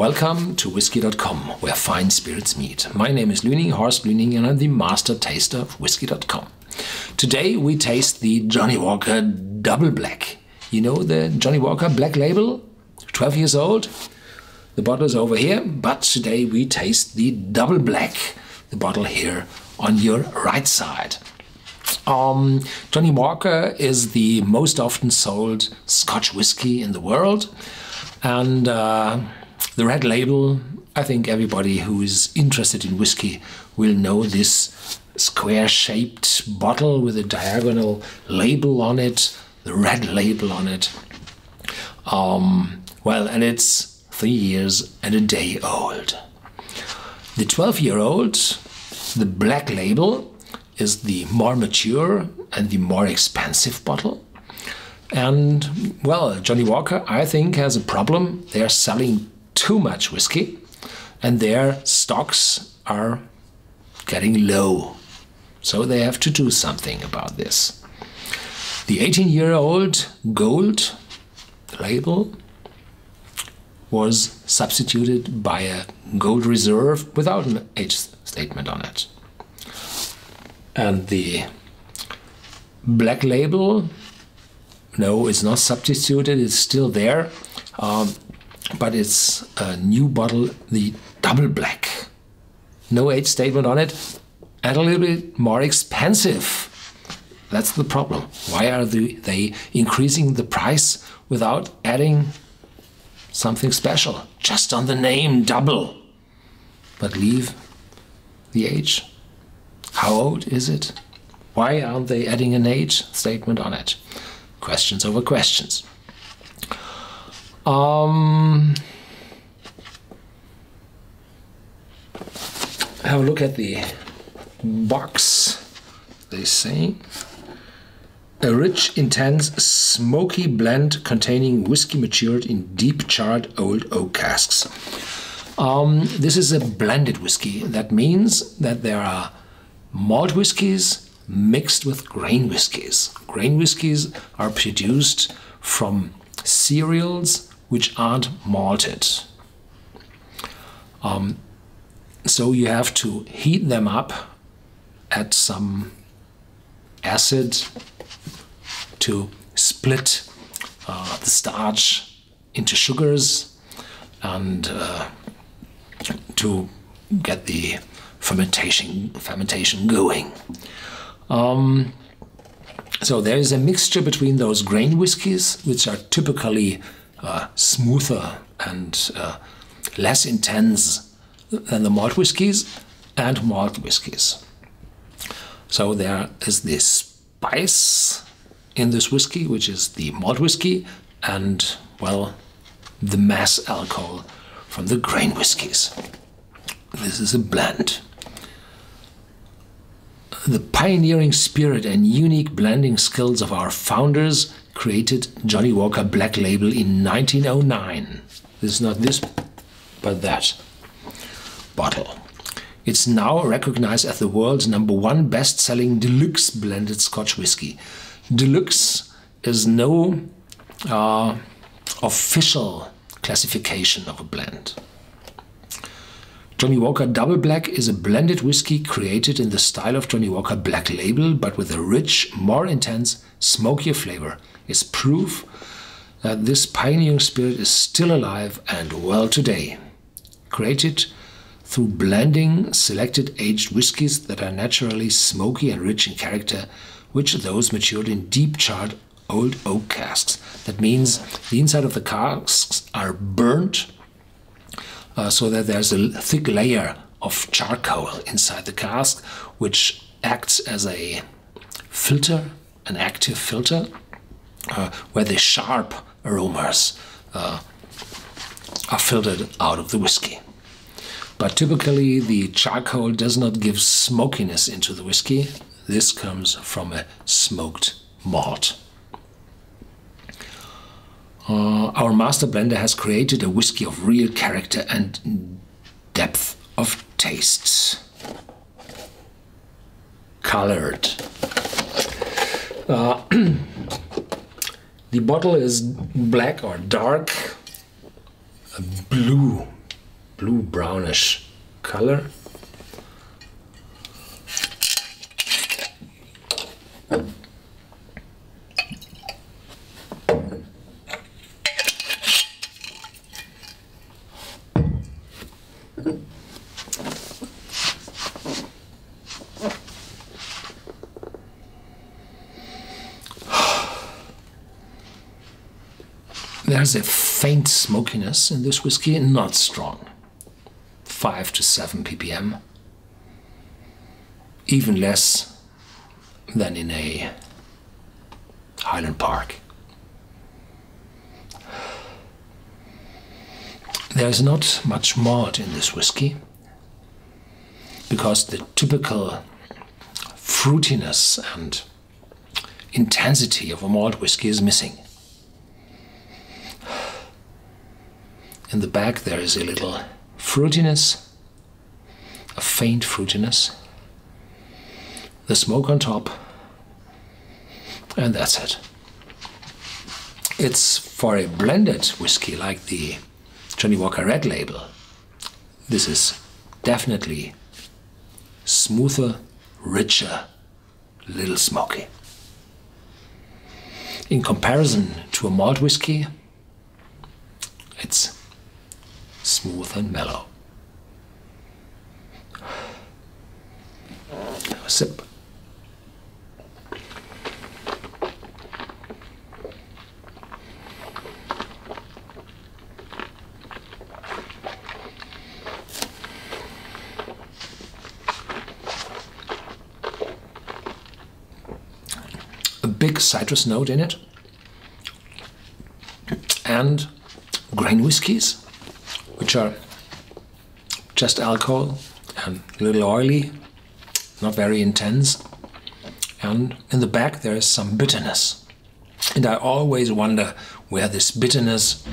Welcome to Whisky.com, where fine spirits meet. My name is Lüning, Horst Lüning, and I'm the master taster of Whisky.com. Today we taste the Johnnie Walker Double Black. You know the Johnnie Walker Black Label? 12 years old. The bottle is over here, but today we taste the Double Black, the bottle here on your right side. Johnnie Walker is the most often sold Scotch whisky in the world, and the red label, I think everybody who is interested in whiskey will know this square-shaped bottle with a diagonal label on it, the red label on it. Well, and it's 3 years and a day old. The 12-year-old, the black label, is the more mature and the more expensive bottle. And, well, Johnnie Walker, I think, has a problem. They are selling too much whiskey and their stocks are getting low. So they have to do something about this. The 18-year-old gold label was substituted by a gold reserve without an age statement on it. And the black label, no, it's not substituted, it's still there. But it's a new bottle, the Double Black. No age statement on it and a little bit more expensive. That's the problem. Why are they increasing the price without adding something special? Just on the name, double. But leave the age. How old is it? Why aren't they adding an age statement on it? Questions over questions. Have a look at the box. They say a rich, intense, smoky blend containing whiskey matured in deep charred old oak casks. This is a blended whiskey. That means that there are malt whiskies mixed with grain whiskies. Grain whiskies are produced from cereals which aren't malted. So you have to heat them up, add some acid to split the starch into sugars and to get the fermentation going. So there is a mixture between those grain whiskies, which are typically smoother and less intense than the malt whiskies, and malt whiskies. So there is this spice in this whiskey, which is the malt whiskey, and, well, the mass alcohol from the grain whiskies. This is a blend. The pioneering spirit and unique blending skills of our founders created Johnnie Walker Black Label in 1909. This is not this, but that bottle. It's now recognized as the world's #1 best-selling deluxe blended Scotch whisky. Deluxe is no official classification of a blend. Johnnie Walker Double Black is a blended whiskey created in the style of Johnnie Walker Black Label, but with a rich, more intense, smokier flavor. It's proof that this pioneering spirit is still alive and well today. Created through blending selected aged whiskies that are naturally smoky and rich in character, which those matured in deep charred old oak casks. That means the inside of the casks are burnt so that there's a thick layer of charcoal inside the cask, which acts as a filter, an active filter, where the sharp aromas are filtered out of the whiskey. But typically the charcoal does not give smokiness into the whiskey. This comes from a smoked malt. Our master blender has created a whiskey of real character and depth of taste. Colored. The bottle is black or dark blue blue brownish color. There's a faint smokiness in this whiskey, not strong. 5 to 7 ppm. Even less than in a Highland Park. There's not much malt in this whiskey because the typical fruitiness and intensity of a malt whiskey is missing. In the back there is a little fruitiness, a faint fruitiness, the smoke on top, and that's it. It's for a blended whiskey like the Johnnie Walker Red Label. This is definitely smoother, richer, little smoky. In comparison to a malt whiskey, it's smooth and mellow. Have a sip. A big citrus note in it, and grain whiskies, which are just alcohol and a little oily, not very intense. And in the back there is some bitterness. And I always wonder where this bitterness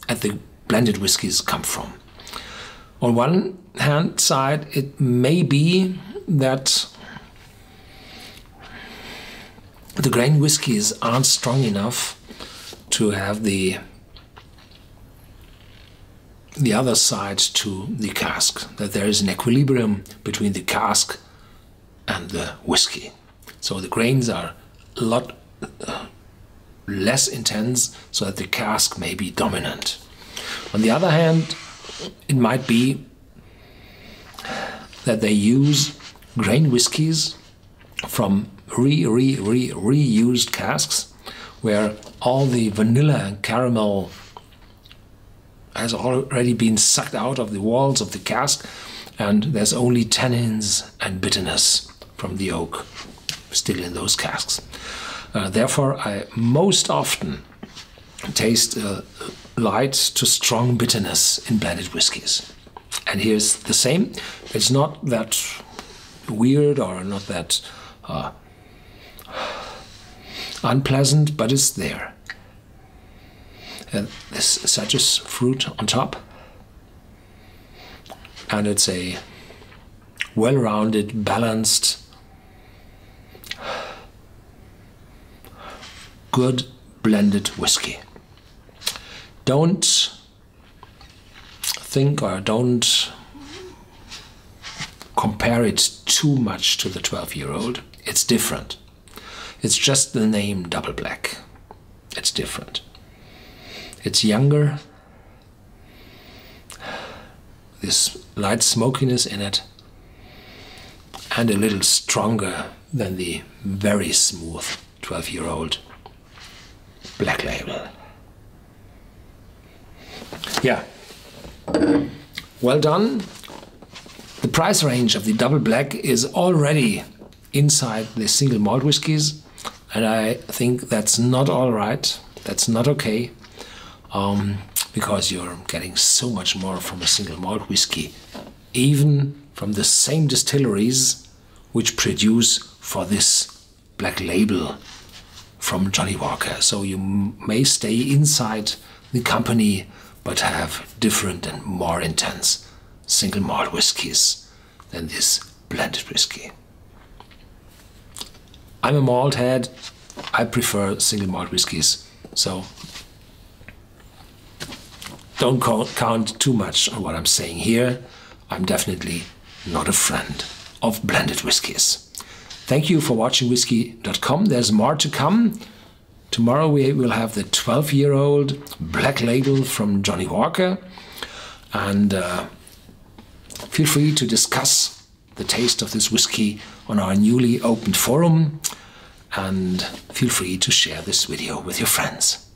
at the blended whiskies come from. On one hand side, it may be that the grain whiskies aren't strong enough to have the other side to the cask, that there is an equilibrium between the cask and the whiskey. So the grains are a lot less intense, so that the cask may be dominant. On the other hand, it might be that they use grain whiskies from reused casks, where all the vanilla and caramel has already been sucked out of the walls of the cask, and there's only tannins and bitterness from the oak still in those casks. Therefore, I most often taste light to strong bitterness in blended whiskies. And here's the same. It's not that weird or not that unpleasant, but it's there. This citrus fruit on top, and it's a well-rounded, balanced, good blended whiskey. Don't think or don't compare it too much to the 12-year-old. It's different. It's just the name Double Black. It's different. It's younger, this light smokiness in it, and a little stronger than the very smooth 12-year-old Black Label. Yeah, well done. The price range of the Double Black is already inside the single malt whiskies, and I think that's not all right, that's not okay. Because you're getting so much more from a single malt whiskey, even from the same distilleries which produce for this Black Label from Johnnie Walker. So you may stay inside the company but have different and more intense single malt whiskies than this blended whiskey. I'm a malt head. I prefer single malt whiskies. So don't count too much on what I'm saying here. I'm definitely not a friend of blended whiskies. Thank you for watching Whisky.com. There's more to come. Tomorrow we will have the 12-year-old Black Label from Johnnie Walker. And feel free to discuss the taste of this whiskey on our newly opened forum. And feel free to share this video with your friends.